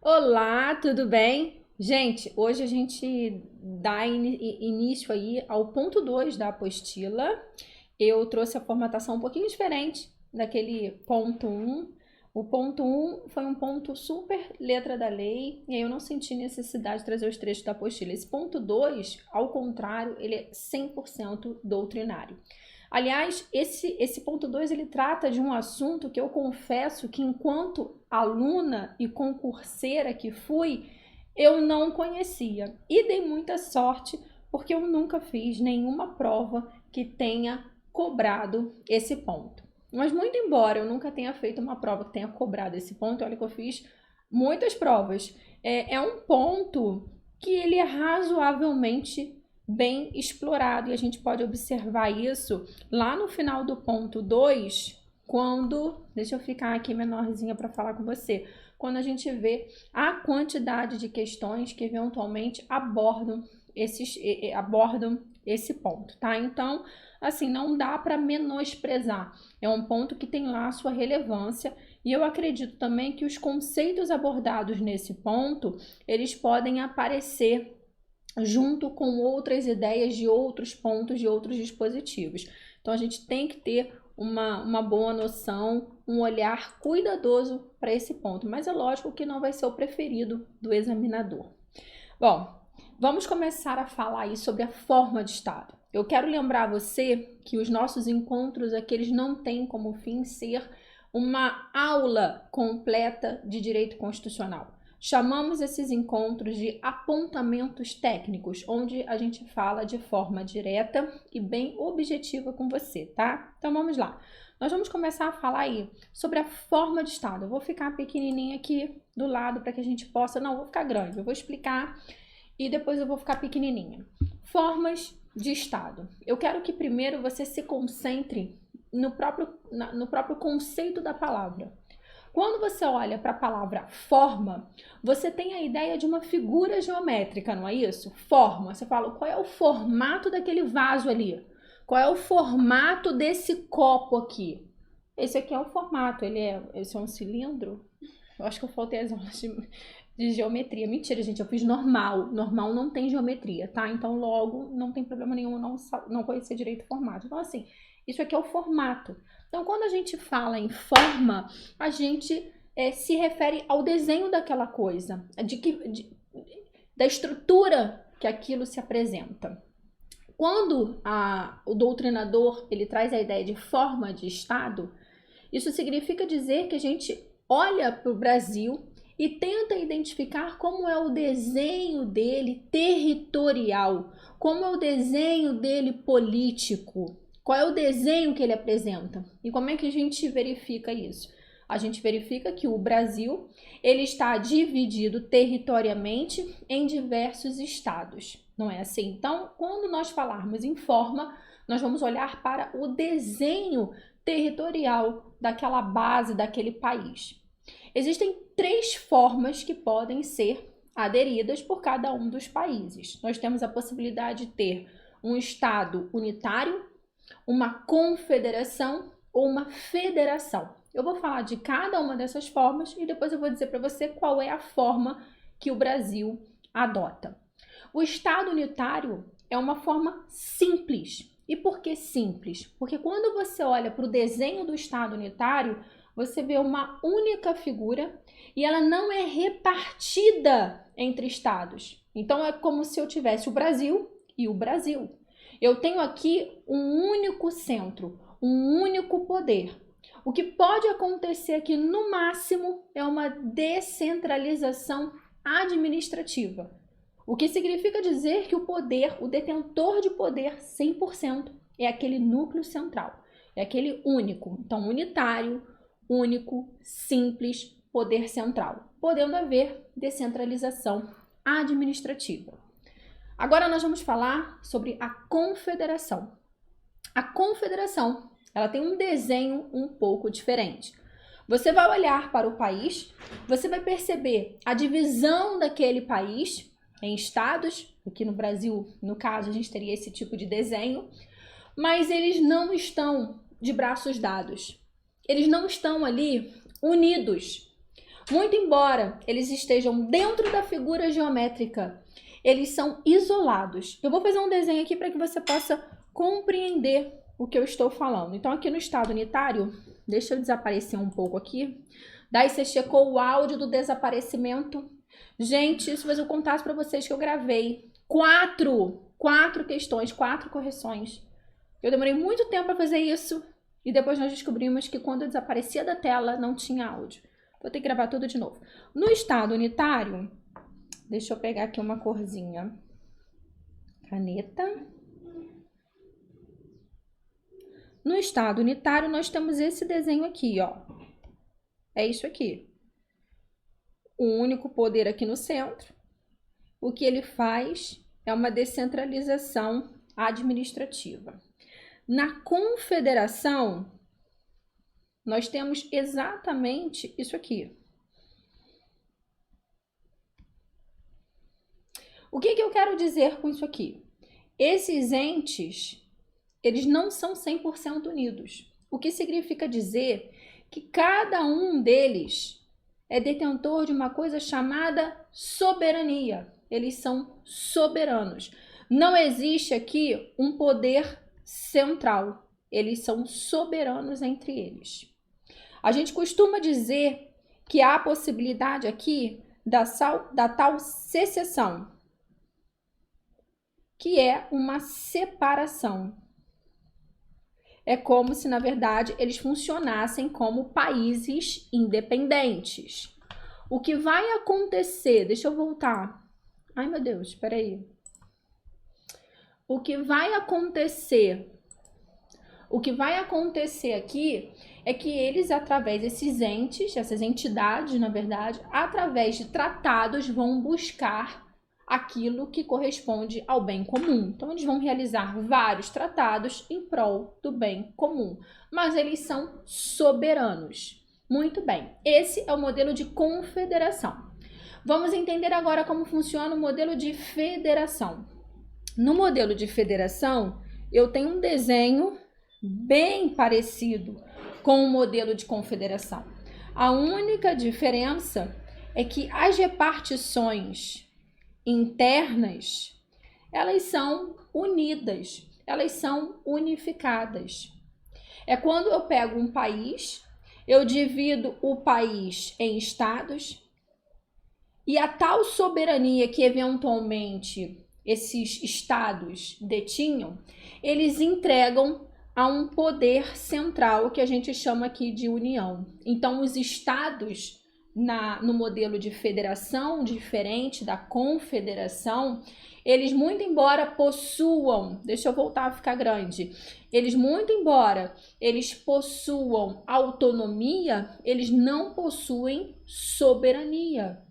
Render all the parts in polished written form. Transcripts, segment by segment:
Olá, tudo bem? Gente, hoje a gente dá início aí ao ponto 2 da apostila. Eu trouxe a formatação um pouquinho diferente daquele ponto um. O ponto um foi um ponto super letra da lei, e aí eu não senti necessidade de trazer os trechos da apostila. Esse ponto 2, ao contrário, ele é 100% doutrinário. Aliás, esse ponto 2 ele trata de um assunto que eu confesso que enquanto aluna e concurseira que fui, eu não conhecia. E dei muita sorte porque eu nunca fiz nenhuma prova que tenha cobrado esse ponto. Mas muito embora eu nunca tenha feito uma prova que tenha cobrado esse ponto, olha que eu fiz muitas provas. É um ponto que ele é razoavelmente bem explorado e a gente pode observar isso lá no final do ponto 2, quando, deixa eu ficar aqui menorzinha para falar com você, quando a gente vê a quantidade de questões que eventualmente abordam esse ponto, tá? Então, assim, não dá para menosprezar. É um ponto que tem lá a sua relevância e eu acredito também que os conceitos abordados nesse ponto, eles podem aparecer junto com outras ideias de outros pontos, de outros dispositivos. Então, a gente tem que ter uma boa noção, um olhar cuidadoso para esse ponto, mas é lógico que não vai ser o preferido do examinador. Bom, vamos começar a falar aí sobre a forma de Estado. Eu quero lembrar você que os nossos encontros aqui, eles não têm como fim ser uma aula completa de direito constitucional. Chamamos esses encontros de apontamentos técnicos, onde a gente fala de forma direta e bem objetiva com você, tá? Então vamos lá. Nós vamos começar a falar aí sobre a forma de Estado. Eu vou ficar pequenininha aqui do lado para que a gente possa... Não, vou ficar grande. Eu vou explicar e depois eu vou ficar pequenininha. Formas de Estado. Eu quero que primeiro você se concentre no próprio conceito da palavra. Quando você olha para a palavra forma, você tem a ideia de uma figura geométrica, não é isso? Forma. Você fala, qual é o formato daquele vaso ali? Qual é o formato desse copo aqui? Esse aqui é o formato, esse é um cilindro? Eu acho que eu faltei as aulas de geometria. Mentira, gente, eu fiz normal. Normal não tem geometria, tá? Então, logo, não tem problema nenhum não conhecer direito o formato. Então, assim, isso aqui é o formato. Então, quando a gente fala em forma, a gente se refere ao desenho daquela coisa, da estrutura que aquilo se apresenta. Quando o doutrinador ele traz a ideia de forma de Estado, isso significa dizer que a gente olha para o Brasil e tenta identificar como é o desenho dele territorial, como é o desenho dele político, qual é o desenho que ele apresenta. E como é que a gente verifica isso? A gente verifica que o Brasil ele está dividido territorialmente em diversos estados, não é assim? Então, quando nós falarmos em forma, nós vamos olhar para o desenho territorial daquela base, daquele país. Existem 3 formas que podem ser aderidas por cada um dos países. Nós temos a possibilidade de ter um estado unitário, uma confederação ou uma federação. Eu vou falar de cada uma dessas formas e depois eu vou dizer para você qual é a forma que o Brasil adota. O estado unitário é uma forma simples. E por que simples? Porque quando você olha para o desenho do estado unitário, você vê uma única figura e ela não é repartida entre estados. Então é como se eu tivesse o Brasil e o Brasil. Eu tenho aqui um único centro, um único poder. O que pode acontecer aqui no máximo é uma descentralização administrativa. O que significa dizer que o poder, o detentor de poder 100% é aquele núcleo central, é aquele único, então unitário, único, simples, poder central, podendo haver descentralização administrativa. Agora nós vamos falar sobre a confederação. A confederação, ela tem um desenho um pouco diferente. Você vai olhar para o país, você vai perceber a divisão daquele país em estados. Aqui no Brasil, no caso, a gente teria esse tipo de desenho, mas eles não estão de braços dados. Eles não estão ali unidos. Muito embora eles estejam dentro da figura geométrica, eles são isolados. Eu vou fazer um desenho aqui para que você possa compreender o que eu estou falando. Então, aqui no estado unitário, deixa eu desaparecer um pouco aqui. Daí você checou o áudio do desaparecimento. Gente, isso eu contasse para vocês que eu gravei quatro questões, 4 correções. Eu demorei muito tempo para fazer isso e depois nós descobrimos que quando eu desaparecia da tela não tinha áudio. Vou ter que gravar tudo de novo. No estado unitário, deixa eu pegar aqui uma corzinha. Caneta. No estado unitário, nós temos esse desenho aqui, ó. É isso aqui. O único poder aqui no centro. O que ele faz é uma descentralização administrativa. Na confederação, nós temos exatamente isso aqui. O que eu quero dizer com isso aqui? Esses entes, eles não são 100% unidos. O que significa dizer que cada um deles é detentor de uma coisa chamada soberania. Eles são soberanos. Não existe aqui um poder central. Eles são soberanos entre eles. A gente costuma dizer que há a possibilidade aqui da tal secessão, que é uma separação. É como se, na verdade, eles funcionassem como países independentes. O que vai acontecer... Deixa eu voltar. Ai, meu Deus, espera aí. O que vai acontecer aqui é que eles, através desses entes, essas entidades, na verdade, através de tratados, vão buscar aquilo que corresponde ao bem comum. Então, eles vão realizar vários tratados em prol do bem comum, mas eles são soberanos. Muito bem, esse é o modelo de confederação. Vamos entender agora como funciona o modelo de federação. No modelo de federação, eu tenho um desenho bem parecido com o modelo de confederação. A única diferença é que as repartições internas, elas são unidas, elas são unificadas. É quando eu pego um país, eu divido o país em estados e a tal soberania que eventualmente esses estados detinham, eles entregam a um poder central que a gente chama aqui de união. Então, os estados no modelo de federação, diferente da confederação, eles, muito embora possuam, deixa eu voltar a ficar grande, eles, muito embora eles possuam autonomia, eles não possuem soberania.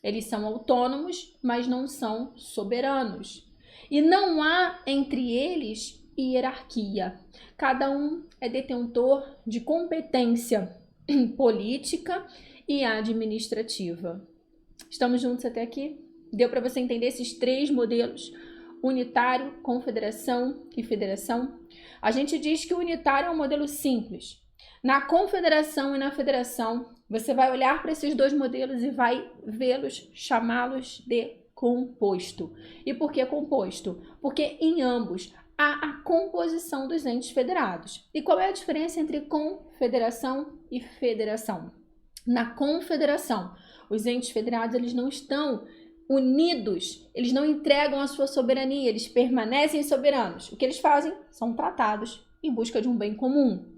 Eles são autônomos, mas não são soberanos. E não há entre eles hierarquia. Cada um é detentor de competência política e administrativa. Estamos juntos até aqui? Deu para você entender esses 3 modelos? Unitário, confederação e federação? A gente diz que o unitário é um modelo simples. Na confederação e na federação, você vai olhar para esses 2 modelos e vai vê-los, chamá-los de composto. E por que composto? Porque em ambos há a composição dos entes federados. E qual é a diferença entre confederação e federação? Na confederação, os entes federados, eles não estão unidos, eles não entregam a sua soberania, eles permanecem soberanos. O que eles fazem são tratados em busca de um bem comum.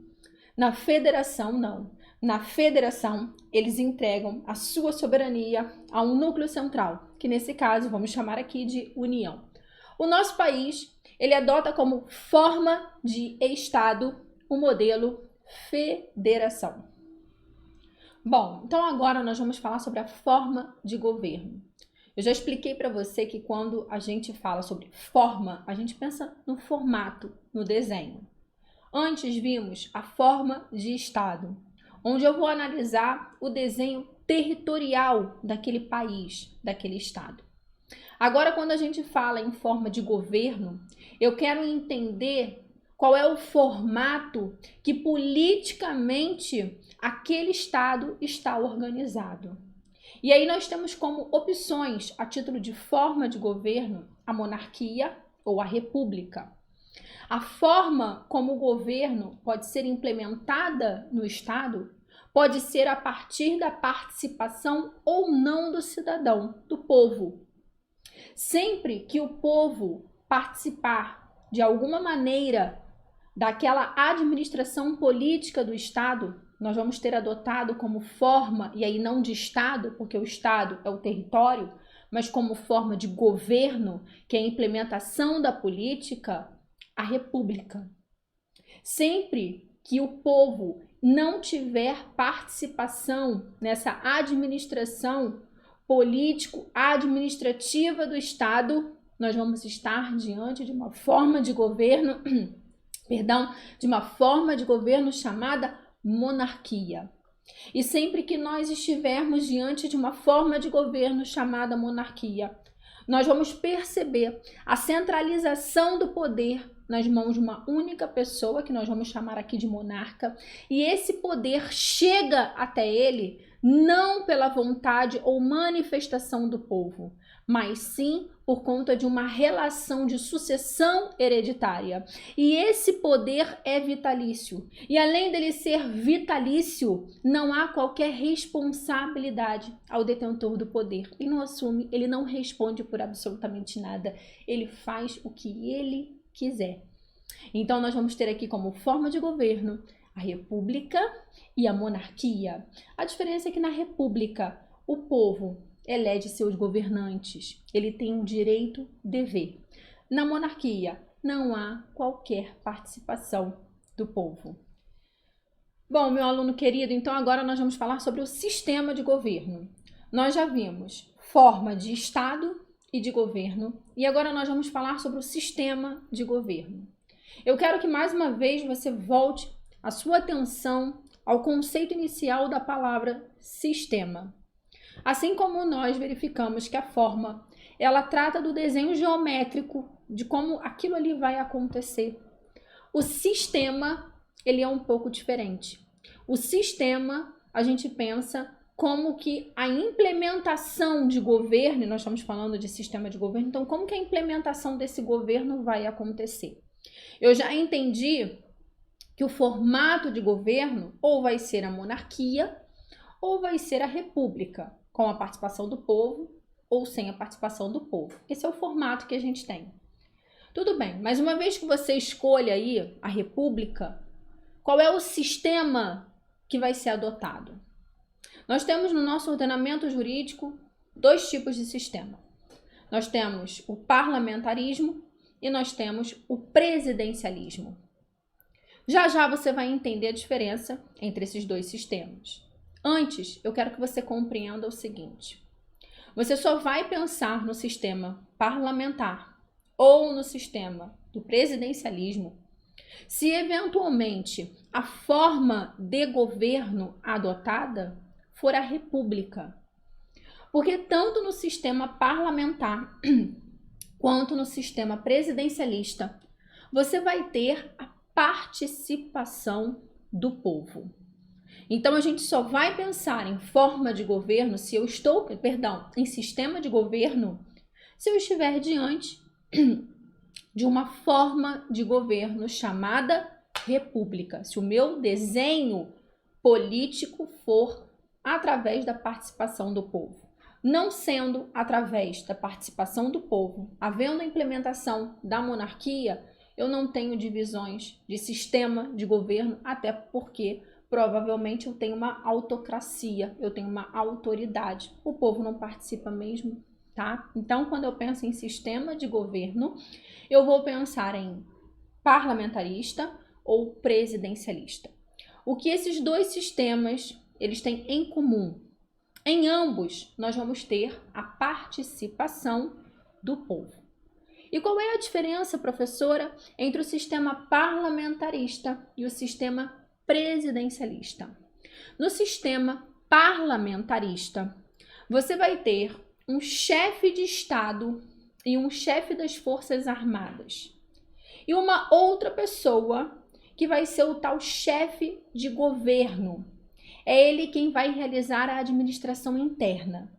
Na federação, não. Na federação, eles entregam a sua soberania a um núcleo central, que nesse caso vamos chamar aqui de União. O nosso país, ele adota como forma de Estado o modelo federação. Bom, então agora nós vamos falar sobre a forma de governo. Eu já expliquei para você que quando a gente fala sobre forma, a gente pensa no formato, no desenho. Antes vimos a forma de Estado, onde eu vou analisar o desenho territorial daquele país, daquele Estado. Agora, quando a gente fala em forma de governo, eu quero entender qual é o formato que politicamente aquele Estado está organizado. E aí nós temos como opções, a título de forma de governo, a monarquia ou a república. A forma como o governo pode ser implementada no Estado pode ser a partir da participação ou não do cidadão, do povo. Sempre que o povo participar de alguma maneira daquela administração política do Estado, nós vamos ter adotado como forma, e aí não de Estado, porque o Estado é o território, mas como forma de governo, que é a implementação da política, a república. Sempre que o povo não tiver participação nessa administração político-administrativa do Estado, nós vamos estar diante de uma forma de governo, de uma forma de governo chamada monarquia. E sempre que nós estivermos diante de uma forma de governo chamada monarquia, nós vamos perceber a centralização do poder nas mãos de uma única pessoa, que nós vamos chamar aqui de monarca, e esse poder chega até ele não pela vontade ou manifestação do povo, mas sim por conta de uma relação de sucessão hereditária. E esse poder é vitalício. E além dele ser vitalício, não há qualquer responsabilidade ao detentor do poder. Ele não assume, ele não responde por absolutamente nada. Ele faz o que ele quiser. Então nós vamos ter aqui como forma de governo a república e a monarquia. A diferença é que na república o povo elege seus governantes, ele tem um direito dever. Na monarquia não há qualquer participação do povo. Bom, meu aluno querido, então agora nós vamos falar sobre o sistema de governo. Nós já vimos forma de Estado e de governo, e agora nós vamos falar sobre o sistema de governo. Eu quero que mais uma vez você volte a sua atenção ao conceito inicial da palavra sistema. Assim como nós verificamos que a forma, ela trata do desenho geométrico, de como aquilo ali vai acontecer. O sistema, ele é um pouco diferente. O sistema, a gente pensa como que a implementação de governo, nós estamos falando de sistema de governo, então como que a implementação desse governo vai acontecer? Eu já entendi que o formato de governo ou vai ser a monarquia ou vai ser a república, com a participação do povo ou sem a participação do povo. Esse é o formato que a gente tem. Tudo bem, mas uma vez que você escolha aí a república, qual é o sistema que vai ser adotado? Nós temos no nosso ordenamento jurídico dois tipos de sistema. Nós temos o parlamentarismo e nós temos o presidencialismo. Já já você vai entender a diferença entre esses dois sistemas. Antes, eu quero que você compreenda o seguinte. Você só vai pensar no sistema parlamentar ou no sistema do presidencialismo se eventualmente a forma de governo adotada for a república. Porque tanto no sistema parlamentar quanto no sistema presidencialista, você vai ter a participação do povo. Então, a gente só vai pensar em forma de governo em sistema de governo, se eu estiver diante de uma forma de governo chamada república. Se o meu desenho político for através da participação do povo. Não sendo através da participação do povo, havendo a implementação da monarquia, eu não tenho divisões de sistema de governo, até porque provavelmente eu tenho uma autocracia, eu tenho uma autoridade. O povo não participa mesmo, tá? Então, quando eu penso em sistema de governo, eu vou pensar em parlamentarista ou presidencialista. O que esses dois sistemas, eles têm em comum? Em ambos, nós vamos ter a participação do povo. E qual é a diferença, professora, entre o sistema parlamentarista e o sistema presidencialista? No sistema parlamentarista, você vai ter um chefe de Estado e um chefe das Forças Armadas. e uma outra pessoa que vai ser o tal chefe de governo. É ele quem vai realizar a administração interna.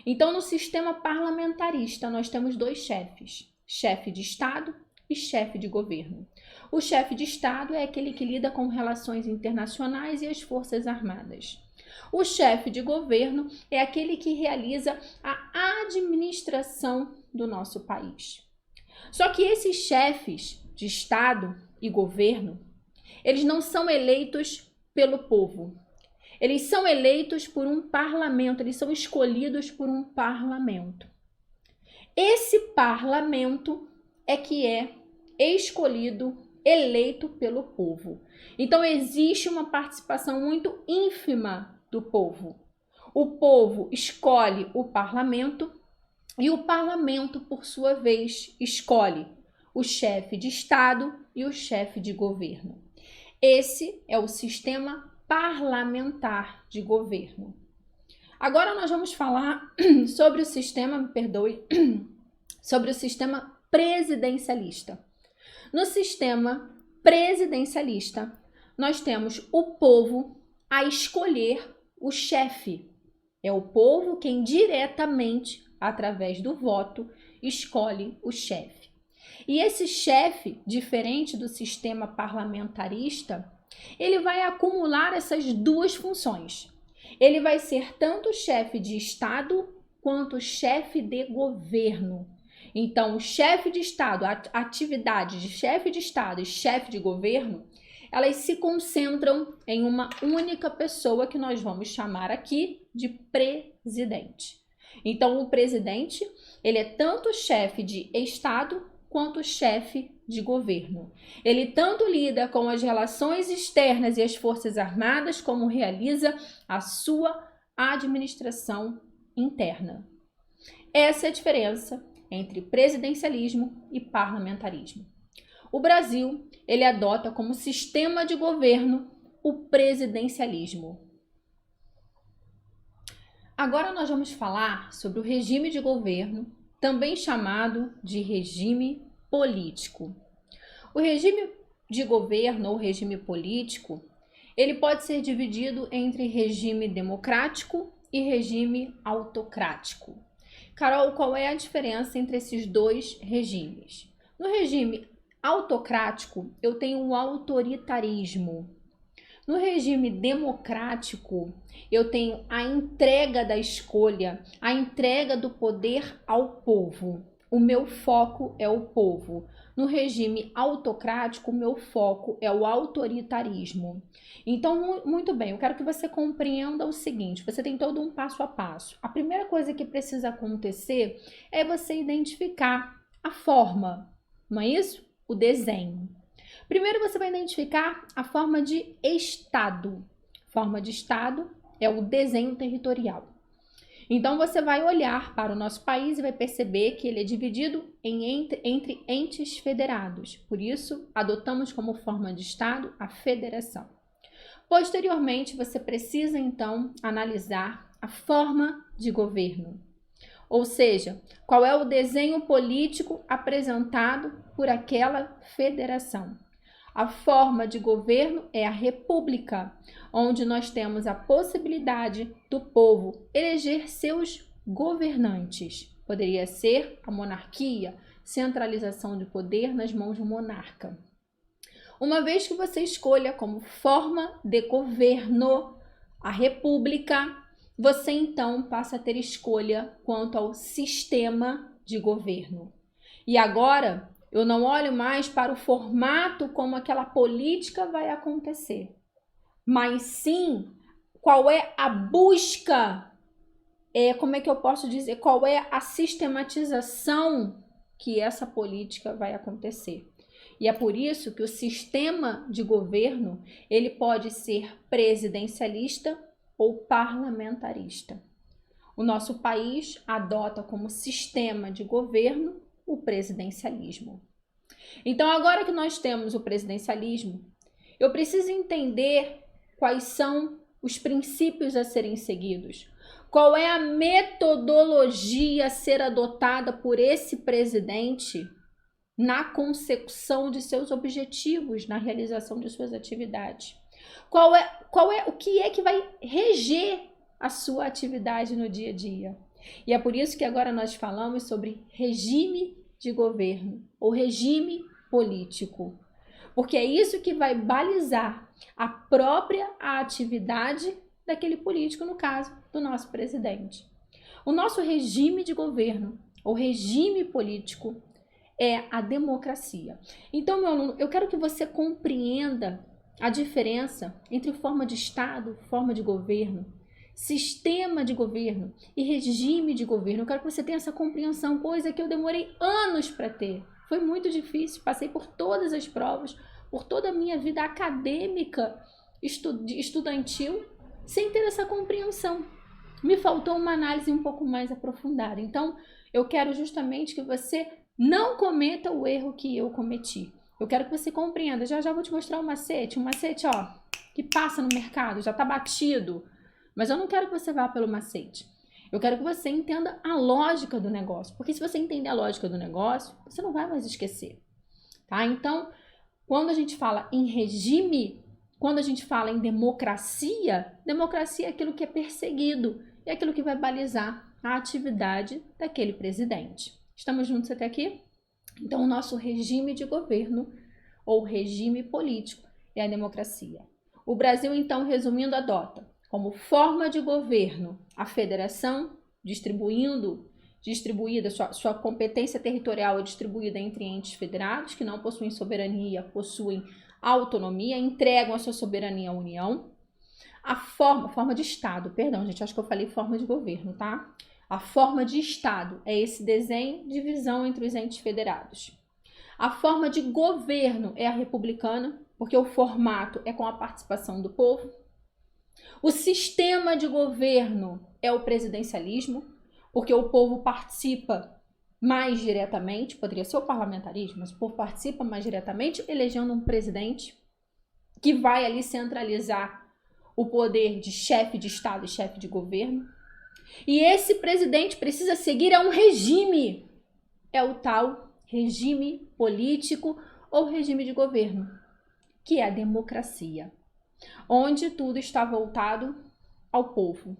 Então, no sistema parlamentarista, nós temos dois chefes, chefe de Estado e chefe de governo. O chefe de Estado é aquele que lida com relações internacionais e as forças armadas. O chefe de governo é aquele que realiza a administração do nosso país. Só que esses chefes de Estado e governo, eles não são eleitos pelo povo. Eles são eleitos por um parlamento, eles são escolhidos por um parlamento. Esse parlamento é que é escolhido, eleito pelo povo. Então, existe uma participação muito ínfima do povo. O povo escolhe o parlamento e o parlamento, por sua vez, escolhe o chefe de Estado e o chefe de governo. Esse é o sistema parlamentar de governo. Agora nós vamos falar sobre o sistema, sobre o sistema presidencialista. No sistema presidencialista, nós temos o povo a escolher o chefe. É o povo quem diretamente, através do voto, escolhe o chefe. E esse chefe, diferente do sistema parlamentarista, ele vai acumular essas duas funções. Ele vai ser tanto chefe de Estado quanto chefe de governo. Então, o chefe de Estado, a atividade de chefe de Estado e chefe de governo, elas se concentram em uma única pessoa que nós vamos chamar aqui de presidente. Então, o presidente, ele é tanto chefe de Estado quanto chefe de governo. Ele tanto lida com as relações externas e as forças armadas, como realiza a sua administração interna. Essa é a diferença entre presidencialismo e parlamentarismo. O Brasil, ele adota como sistema de governo o presidencialismo. Agora nós vamos falar sobre o regime de governo, também chamado de regime político. O regime de governo ou regime político, ele pode ser dividido entre regime democrático e regime autocrático. Carol, qual é a diferença entre esses dois regimes? No regime autocrático, eu tenho o autoritarismo. No regime democrático, eu tenho a entrega da escolha, a entrega do poder ao povo. O meu foco é o povo. No regime autocrático, o meu foco é o autoritarismo. Então, muito bem, eu quero que você compreenda o seguinte, você tem todo um passo a passo. A primeira coisa que precisa acontecer é você identificar a forma, não é isso? O desenho. Primeiro você vai identificar a forma de Estado. Forma de Estado é o desenho territorial. Então você vai olhar para o nosso país e vai perceber que ele é dividido entre entes federados. Por isso, adotamos como forma de Estado a federação. Posteriormente, você precisa então analisar a forma de governo. Ou seja, qual é o desenho político apresentado por aquela federação. A forma de governo é a república, onde nós temos a possibilidade do povo eleger seus governantes. Poderia ser a monarquia, centralização de poder nas mãos do monarca. Uma vez que você escolha como forma de governo a república, você então passa a ter escolha quanto ao sistema de governo. E agora, eu não olho mais para o formato como aquela política vai acontecer, mas sim qual é a busca, como é que eu posso dizer, qual é a sistematização que essa política vai acontecer. E é por isso que o sistema de governo, ele pode ser presidencialista ou parlamentarista. O nosso país adota como sistema de governo o presidencialismo. Então, agora que nós temos o presidencialismo, eu preciso entender quais são os princípios a serem seguidos. Qual é a metodologia a ser adotada por esse presidente na consecução de seus objetivos, na realização de suas atividades? O que é que vai reger a sua atividade no dia a dia? E é por isso que agora nós falamos sobre regime de governo ou regime político, porque é isso que vai balizar a própria atividade daquele político, no caso do nosso presidente. O nosso regime de governo ou regime político é a democracia. Então, meu aluno, eu quero que você compreenda a diferença entre forma de Estado, forma de governo, sistema de governo e regime de governo. Eu quero que você tenha essa compreensão, coisa que eu demorei anos para ter. Foi muito difícil, passei por todas as provas, por toda a minha vida acadêmica, estudantil, sem ter essa compreensão. Me faltou uma análise um pouco mais aprofundada. Então, eu quero justamente que você não cometa o erro que eu cometi. Eu quero que você compreenda. Já vou te mostrar um macete, ó, que passa no mercado, já tá batido. Mas eu não quero que você vá pelo macete. Eu quero que você entenda a lógica do negócio. Porque se você entender a lógica do negócio, você não vai mais esquecer. Tá? Então, quando a gente fala em regime, quando a gente fala em democracia, democracia é aquilo que é perseguido. É aquilo que vai balizar a atividade daquele presidente. Estamos juntos até aqui? Então, o nosso regime de governo ou regime político é a democracia. O Brasil, então, resumindo, adota como forma de governo a federação, sua competência territorial é distribuída entre entes federados que não possuem soberania, possuem autonomia, entregam a sua soberania à União. A forma de Estado, perdão, gente, acho que eu falei forma de governo, tá? A forma de Estado é esse desenho de divisão entre os entes federados. A forma de governo é a republicana, porque o formato é com a participação do povo. O sistema de governo é o presidencialismo, porque o povo participa mais diretamente, poderia ser o parlamentarismo, mas o povo participa mais diretamente, elegendo um presidente que vai ali centralizar o poder de chefe de Estado e chefe de governo. E esse presidente precisa seguir a um regime, é o tal regime político ou regime de governo, que é a democracia, onde tudo está voltado ao povo.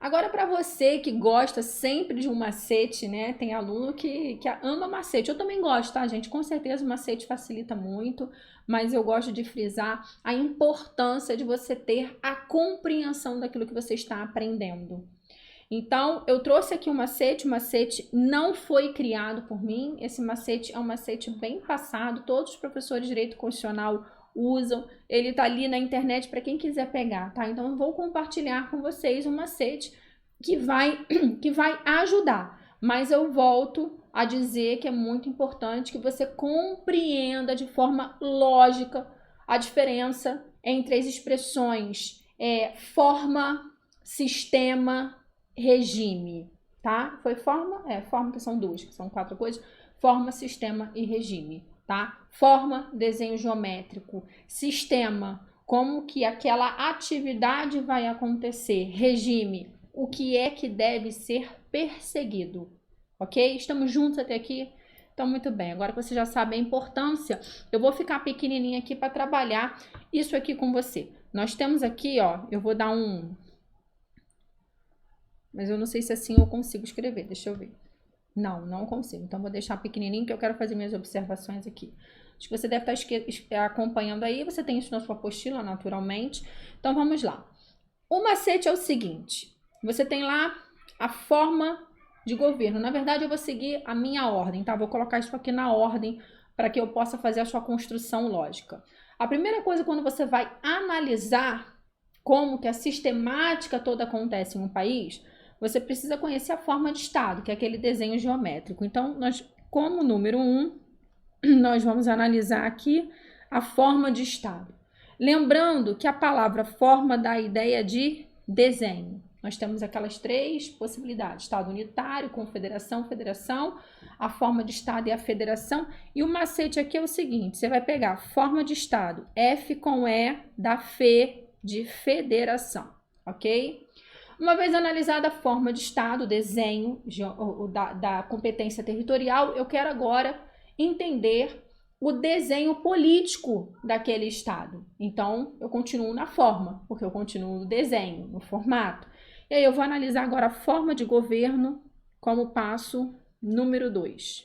Agora, para você que gosta sempre de um macete, né? Tem aluno que ama macete. Eu também gosto, tá, gente? Com certeza o macete facilita muito, mas eu gosto de frisar a importância de você ter a compreensão daquilo que você está aprendendo. Então, eu trouxe aqui um macete. O macete não foi criado por mim. Esse macete é um macete bem passado. Todos os professores de Direito Constitucional usam. Ele tá ali na internet para quem quiser pegar, tá? Então, eu vou compartilhar com vocês um macete que vai ajudar. Mas eu volto a dizer que é muito importante que você compreenda de forma lógica a diferença entre as expressões forma, sistema, regime, tá? Foi forma? Forma que são duas, que são 4 coisas. Forma, sistema e regime, tá? Forma, desenho geométrico. Sistema, como que aquela atividade vai acontecer. Regime, o que é que deve ser perseguido, ok? Estamos juntos até aqui? Então, muito bem. Agora que você já sabe a importância, eu vou ficar pequenininha aqui para trabalhar isso aqui com você. Nós temos aqui, ó, eu vou dar um... Mas eu não sei se assim eu consigo escrever, deixa eu ver. Não consigo. Então, vou deixar pequenininho que eu quero fazer minhas observações aqui. Acho que você deve estar acompanhando aí. Você tem isso na sua apostila, naturalmente. Então, vamos lá. O macete é o seguinte. Você tem lá a forma de governo. Na verdade, eu vou seguir a minha ordem, tá? Vou colocar isso aqui na ordem para que eu possa fazer a sua construção lógica. A primeira coisa, quando você vai analisar como que a sistemática toda acontece em um país... Você precisa conhecer a forma de Estado, que é aquele desenho geométrico. Então, nós, como número 1, nós vamos analisar aqui a forma de Estado. Lembrando que a palavra forma dá a ideia de desenho. Nós temos aquelas 3 possibilidades: Estado unitário, confederação, federação. A forma de Estado é a federação. E o macete aqui é o seguinte: você vai pegar a forma de Estado, F com E, da F de federação, ok? Uma vez analisada a forma de Estado, desenho da competência territorial, eu quero agora entender o desenho político daquele Estado. Então, eu continuo na forma, porque eu continuo no desenho, no formato. E aí eu vou analisar agora a forma de governo como passo número 2.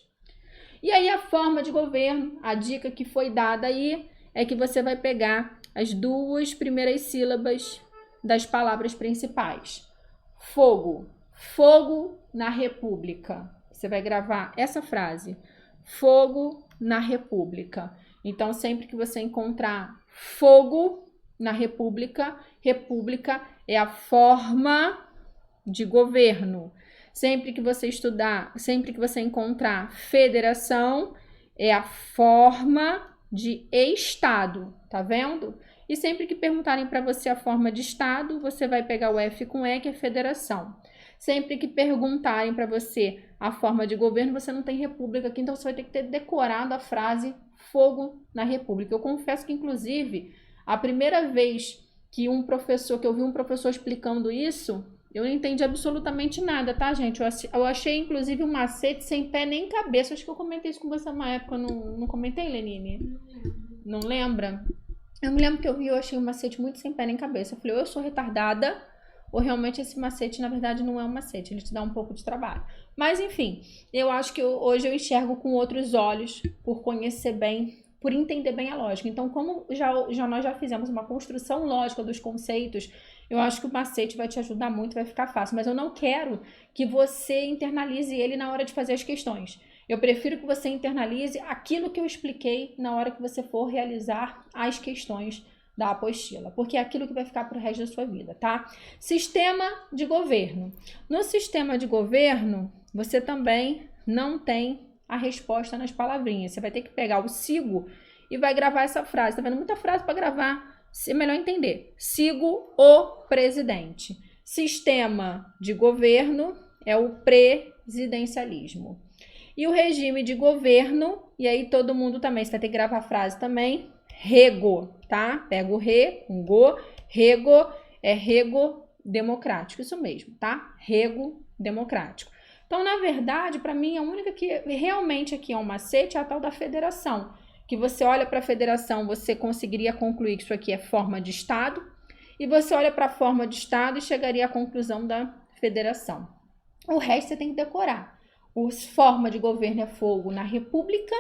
E aí a forma de governo, a dica que foi dada aí é que você vai pegar as 2 primeiras sílabas das palavras principais. Fogo. Fogo na República. Você vai gravar essa frase. Fogo na República. Então, sempre que você encontrar fogo na República, República é a forma de governo. Sempre que você estudar, sempre que você encontrar federação, é a forma de Estado, tá vendo? E sempre que perguntarem para você a forma de Estado, você vai pegar o F com E, que é federação. Sempre que perguntarem para você a forma de governo, você não tem república aqui, então você vai ter que ter decorado a frase fogo na República. Eu confesso que, inclusive, a primeira vez que eu vi um professor explicando isso, eu não entendi absolutamente nada, tá, gente? Eu achei, inclusive, um macete sem pé nem cabeça. Acho que eu comentei isso com você uma época, não comentei, Lenine? Não lembra? Eu me lembro que eu achei um macete muito sem pé nem cabeça. Eu falei, ou eu sou retardada, ou realmente esse macete, na verdade, não é um macete. Ele te dá um pouco de trabalho. Mas, enfim, eu acho que hoje eu enxergo com outros olhos, por conhecer bem, por entender bem a lógica. Então, como nós já fizemos uma construção lógica dos conceitos, eu acho que o macete vai te ajudar muito, vai ficar fácil. Mas eu não quero que você internalize ele na hora de fazer as questões. Eu prefiro que você internalize aquilo que eu expliquei na hora que você for realizar as questões da apostila, porque é aquilo que vai ficar para o resto da sua vida, tá? Sistema de governo. No sistema de governo, você também não tem a resposta nas palavrinhas. Você vai ter que pegar o sigo e vai gravar essa frase. Tá vendo? Muita frase para gravar. É melhor entender. Sigo o presidente. Sistema de governo é o presidencialismo. E o regime de governo, e aí todo mundo também, você vai ter que gravar a frase também, rego, tá? Pega o re, um go, rego é rego democrático, isso mesmo, tá? Rego democrático. Então, na verdade, para mim, a única que realmente aqui é um macete é a tal da federação, que você olha para a federação, você conseguiria concluir que isso aqui é forma de Estado, e você olha para a forma de Estado e chegaria à conclusão da federação. O resto você tem que decorar. Forma de governo é fogo na República,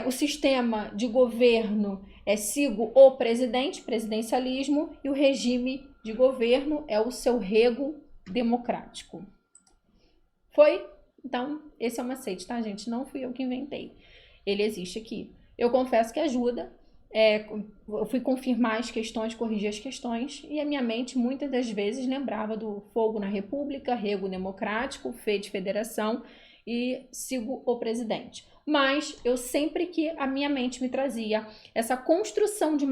o sistema de governo é sigo o presidente, presidencialismo, e o regime de governo é o seu rego democrático. Foi? Então, esse é o macete, tá, gente? Não fui eu que inventei. Ele existe aqui. Eu confesso que ajuda. Eu fui confirmar as questões, corrigir as questões, e a minha mente muitas das vezes lembrava do fogo na República, rego democrático, fe de federação e sigo o presidente. Mas eu sempre que a minha mente me trazia essa construção de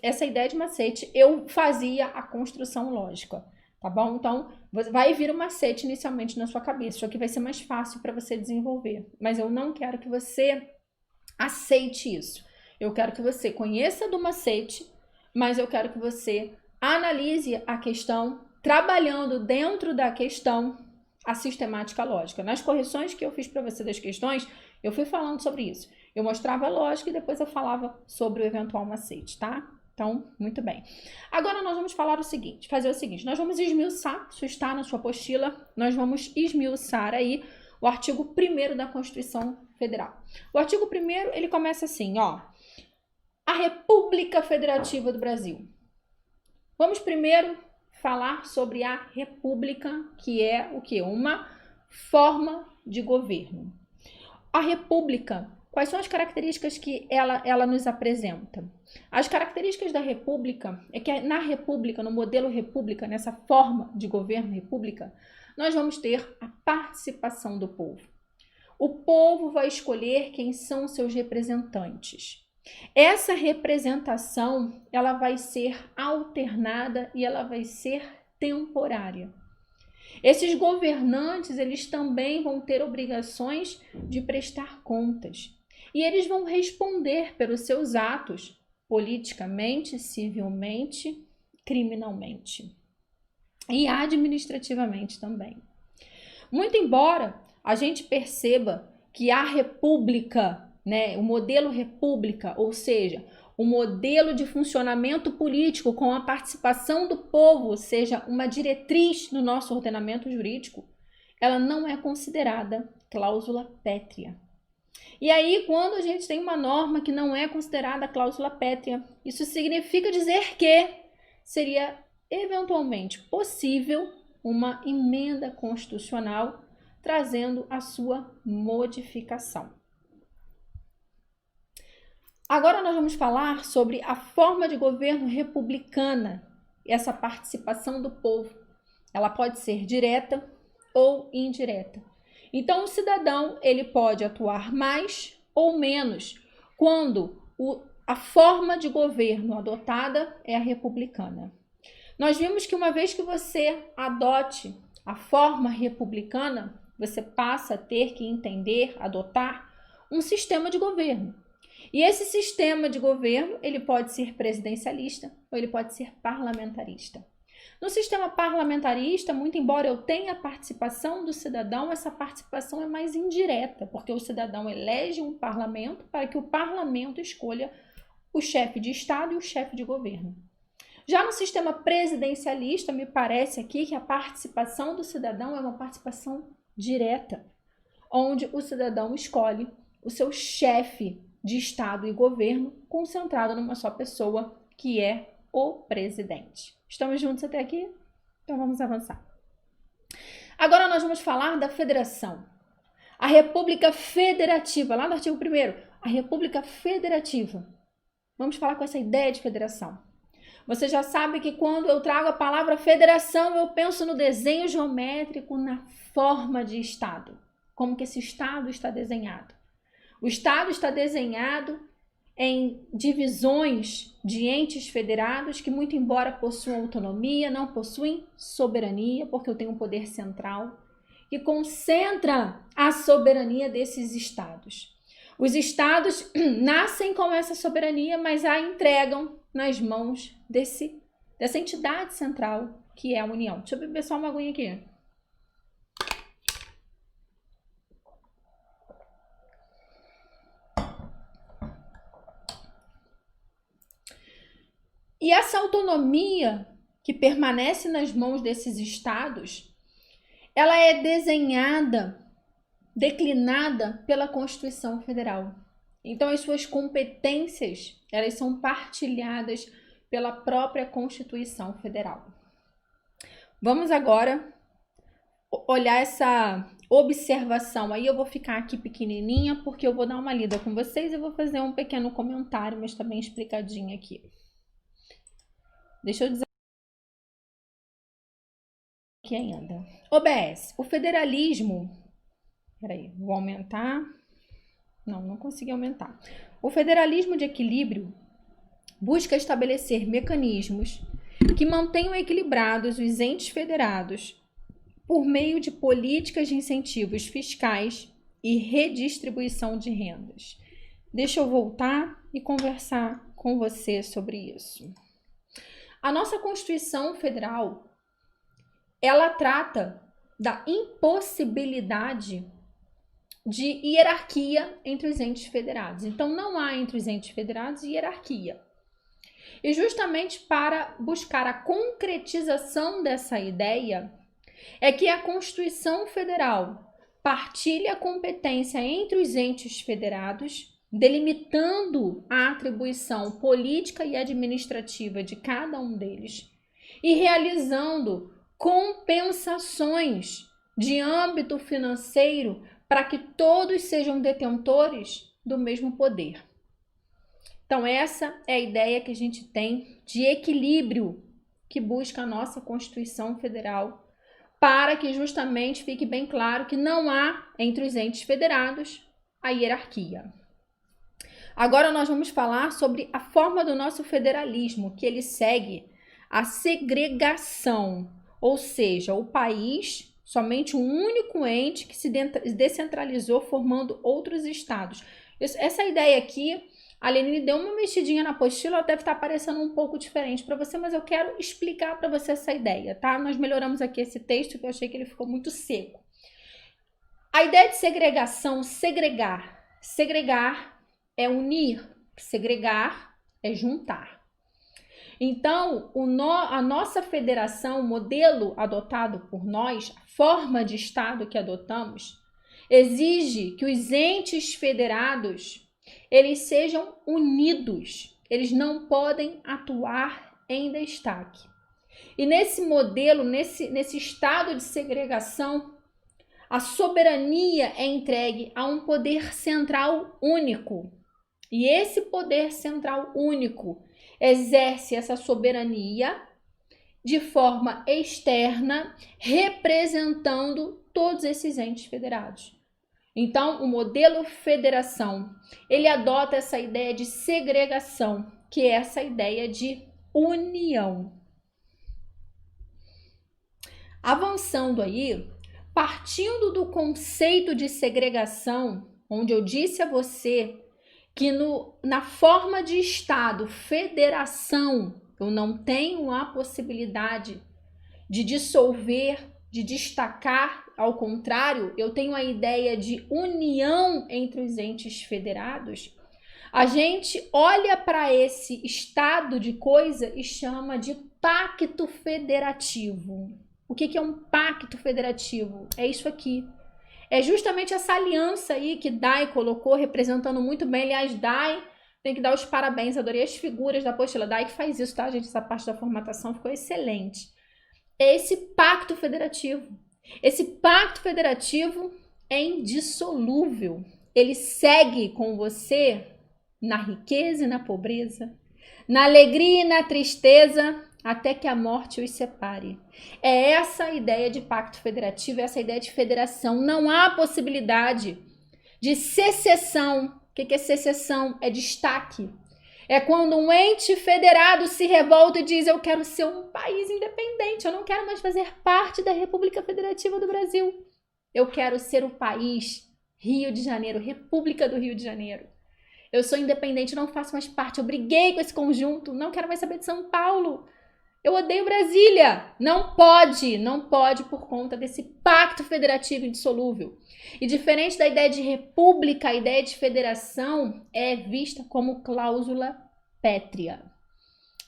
essa ideia de macete, eu fazia a construção lógica, tá bom? Então, vai vir o macete inicialmente na sua cabeça, isso aqui vai ser mais fácil para você desenvolver, mas eu não quero que você aceite isso. Eu quero que você conheça do macete, mas eu quero que você analise a questão, trabalhando dentro da questão a sistemática lógica. Nas correções que eu fiz para você das questões, eu fui falando sobre isso. Eu mostrava a lógica e depois eu falava sobre o eventual macete, tá? Então, muito bem. Agora nós vamos fazer o seguinte, nós vamos esmiuçar, isso está na sua apostila, nós vamos esmiuçar aí o artigo 1º da Constituição Federal. O artigo 1º, ele começa assim, ó. A República Federativa do Brasil. Vamos primeiro falar sobre a República, que é o quê? Uma forma de governo. A República, quais são as características que ela nos apresenta? As características da República é que na República, no modelo República, nessa forma de governo República, nós vamos ter a participação do povo. O povo vai escolher quem são seus representantes. Essa representação, ela vai ser alternada e ela vai ser temporária. Esses governantes, eles também vão ter obrigações de prestar contas. E eles vão responder pelos seus atos, politicamente, civilmente, criminalmente. E administrativamente também. Muito embora a gente perceba que a república, né, o modelo república, ou seja, o modelo de funcionamento político com a participação do povo, seja uma diretriz no nosso ordenamento jurídico, ela não é considerada cláusula pétrea. E aí, quando a gente tem uma norma que não é considerada cláusula pétrea, isso significa dizer que seria eventualmente possível uma emenda constitucional trazendo a sua modificação. Agora nós vamos falar sobre a forma de governo republicana, essa participação do povo. Ela pode ser direta ou indireta. Então, o cidadão ele pode atuar mais ou menos quando a forma de governo adotada é a republicana. Nós vimos que uma vez que você adote a forma republicana, você passa a ter que entender, adotar um sistema de governo. E esse sistema de governo, ele pode ser presidencialista ou ele pode ser parlamentarista. No sistema parlamentarista, muito embora eu tenha a participação do cidadão, essa participação é mais indireta, porque o cidadão elege um parlamento para que o parlamento escolha o chefe de Estado e o chefe de governo. Já no sistema presidencialista, me parece aqui que a participação do cidadão é uma participação direta, onde o cidadão escolhe o seu chefe de Estado e governo concentrado numa só pessoa, que é o presidente. Estamos juntos até aqui? Então vamos avançar. Agora nós vamos falar da federação. A República Federativa, lá no artigo 1º, a República Federativa. Vamos falar com essa ideia de federação. Você já sabe que quando eu trago a palavra federação, eu penso no desenho geométrico, na forma de Estado. Como que esse Estado está desenhado. O Estado está desenhado em divisões de entes federados que, muito embora possuam autonomia, não possuem soberania, porque eu tenho um poder central que concentra a soberania desses estados. Os estados nascem com essa soberania, mas a entregam nas mãos dessa entidade central, que é a União. Deixa eu beber só uma aguinha aqui. E essa autonomia que permanece nas mãos desses estados, ela é desenhada, declinada pela Constituição Federal. Então, as suas competências, elas são partilhadas pela própria Constituição Federal. Vamos agora olhar essa observação. Aí eu vou ficar aqui pequenininha, porque eu vou dar uma lida com vocês e vou fazer um pequeno comentário, mas também explicadinho aqui. Deixa eu dizer aqui ainda. OBS, o federalismo... Peraí, vou aumentar. Não consegui aumentar. O federalismo de equilíbrio busca estabelecer mecanismos que mantenham equilibrados os entes federados por meio de políticas de incentivos fiscais e redistribuição de rendas. Deixa eu voltar e conversar com você sobre isso. A nossa Constituição Federal, ela trata da impossibilidade de hierarquia entre os entes federados. Então, não há entre os entes federados hierarquia. E justamente para buscar a concretização dessa ideia, é que a Constituição Federal partilha a competência entre os entes federados, delimitando a atribuição política e administrativa de cada um deles e realizando compensações de âmbito financeiro para que todos sejam detentores do mesmo poder. Então, essa é a ideia que a gente tem de equilíbrio que busca a nossa Constituição Federal, para que justamente fique bem claro que não há entre os entes federados a hierarquia. Agora nós vamos falar sobre a forma do nosso federalismo, que ele segue a segregação, ou seja, o país, somente um único ente que se descentralizou formando outros estados. Essa ideia aqui, a Lenine deu uma mexidinha na apostila, ela deve estar parecendo um pouco diferente para você, mas eu quero explicar para você essa ideia, tá? Nós melhoramos aqui esse texto, que eu achei que ele ficou muito seco. A ideia de segregação, segregar. Segregar é unir, segregar é juntar. Então, a nossa federação, o modelo adotado por nós, a forma de Estado que adotamos, exige que os entes federados, eles sejam unidos. Eles não podem atuar em destaque. E nesse modelo, nesse estado de segregação, a soberania é entregue a um poder central único. E esse poder central único exerce essa soberania de forma externa, representando todos esses entes federados. Então, o modelo federação, ele adota essa ideia de segregação, que é essa ideia de união. Avançando aí, partindo do conceito de segregação, onde eu disse a você que na forma de Estado, federação, eu não tenho a possibilidade de dissolver, de destacar, ao contrário, eu tenho a ideia de união entre os entes federados. A gente olha para esse estado de coisa e chama de pacto federativo. O que é um pacto federativo? É isso aqui. É justamente essa aliança aí que Dai colocou, representando muito bem. Aliás, Dai, tem que dar os parabéns. Adorei as figuras da apostila. Dai que faz isso, tá, gente? Essa parte da formatação ficou excelente. É esse pacto federativo. Esse pacto federativo é indissolúvel. Ele segue com você na riqueza e na pobreza, na alegria e na tristeza, até que a morte os separe. É essa a ideia de pacto federativo, é essa a ideia de federação. Não há possibilidade de secessão. O que é secessão? É destaque. É quando um ente federado se revolta e diz: eu quero ser um país independente, eu não quero mais fazer parte da República Federativa do Brasil. Eu quero ser o país Rio de Janeiro, República do Rio de Janeiro. Eu sou independente, não faço mais parte, eu briguei com esse conjunto, não quero mais saber de São Paulo. Eu odeio Brasília. Não pode por conta desse pacto federativo indissolúvel. E diferente da ideia de república, a ideia de federação é vista como cláusula pétrea.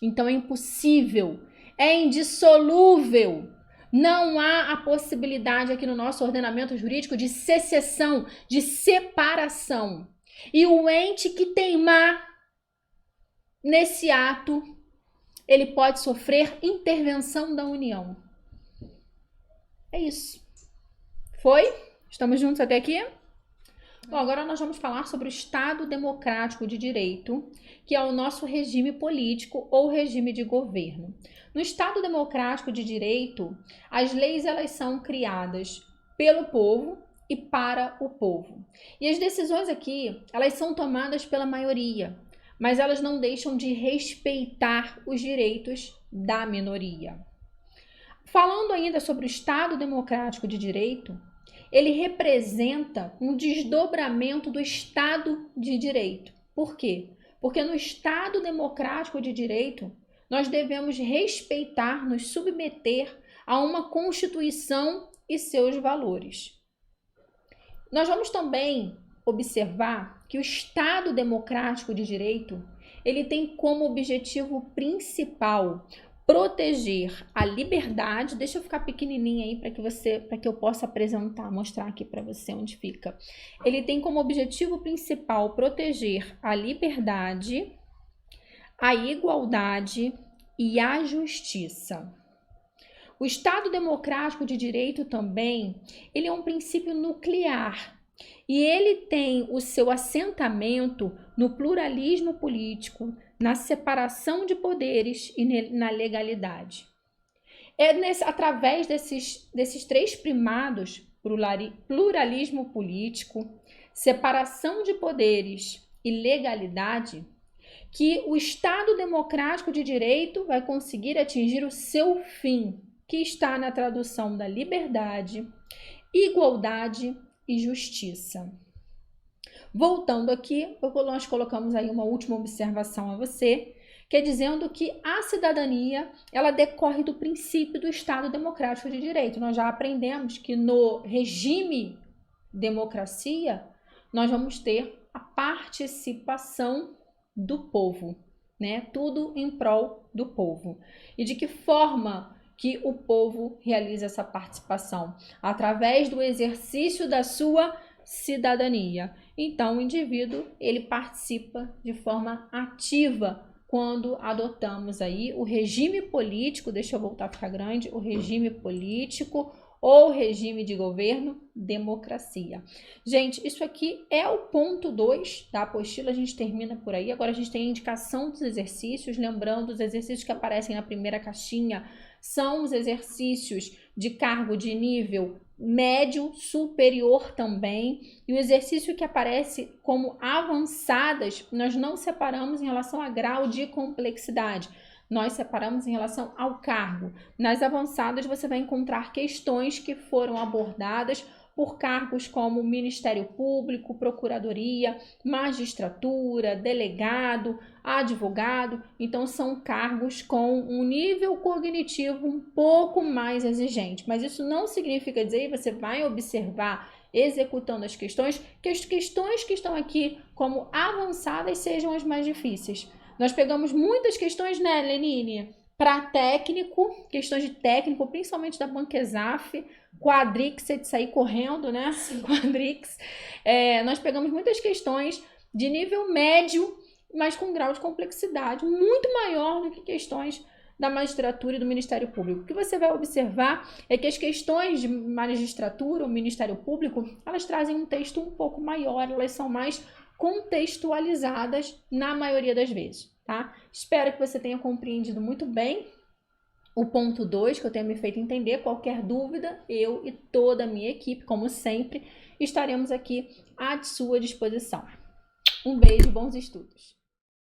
Então é impossível, é indissolúvel. Não há a possibilidade aqui no nosso ordenamento jurídico de secessão, de separação. E o ente que teimar nesse ato, ele pode sofrer intervenção da União. É isso. Foi? Estamos juntos até aqui? Bom, agora nós vamos falar sobre o Estado Democrático de Direito, que é o nosso regime político ou regime de governo. No Estado Democrático de Direito, as leis elas são criadas pelo povo e para o povo. E as decisões aqui, elas são tomadas pela maioria, mas elas não deixam de respeitar os direitos da minoria. Falando ainda sobre o Estado Democrático de Direito, ele representa um desdobramento do Estado de Direito. Por quê? Porque no Estado Democrático de Direito, nós devemos respeitar, nos submeter a uma Constituição e seus valores. Nós vamos também observar que o Estado Democrático de Direito, ele tem como objetivo principal proteger a liberdade. Deixa eu ficar pequenininha aí para que eu possa apresentar, mostrar aqui para você onde fica. Ele tem como objetivo principal proteger a liberdade, a igualdade e a justiça. O Estado Democrático de Direito também, ele é um princípio nuclear e ele tem o seu assentamento no pluralismo político, na separação de poderes e na legalidade. É através desses três primados, pluralismo político, separação de poderes e legalidade, que o Estado Democrático de Direito vai conseguir atingir o seu fim, que está na tradução da liberdade, igualdade e justiça. Voltando aqui, nós colocamos aí uma última observação a você, que é dizendo que a cidadania, ela decorre do princípio do Estado Democrático de Direito. Nós já aprendemos que no regime democracia, nós vamos ter a participação do povo, né? Tudo em prol do povo. E de que forma que o povo realiza essa participação? Através do exercício da sua cidadania. Então, o indivíduo, ele participa de forma ativa quando adotamos aí o regime político, deixa eu voltar a ficar grande, o regime político ou regime de governo, democracia. Gente, isso aqui é o ponto 2 da apostila, a gente termina por aí. Agora a gente tem a indicação dos exercícios, lembrando, os exercícios que aparecem na primeira caixinha são os exercícios de cargo de nível médio, superior também, e o exercício que aparece como avançadas, nós não separamos em relação a grau de complexidade. Nós separamos em relação ao cargo. Nas avançadas, você vai encontrar questões que foram abordadas por cargos como Ministério Público, Procuradoria, Magistratura, Delegado, Advogado. Então, são cargos com um nível cognitivo um pouco mais exigente. Mas isso não significa dizer, você vai observar executando as questões, que as questões que estão aqui como avançadas sejam as mais difíceis. Nós pegamos muitas questões, né, Lenine? Para técnico, questões de técnico, principalmente da Banquesaf, Quadrix, de sair correndo, né? Quadrix. Nós pegamos muitas questões de nível médio, mas com grau de complexidade muito maior do que questões da magistratura e do Ministério Público. O que você vai observar é que as questões de magistratura ou Ministério Público, elas trazem um texto um pouco maior, elas são mais contextualizadas na maioria das vezes, tá? Espero que você tenha compreendido muito bem o ponto 2, que eu tenha me feito entender. Qualquer dúvida, eu e toda a minha equipe, como sempre, estaremos aqui à sua disposição. Um beijo, bons estudos!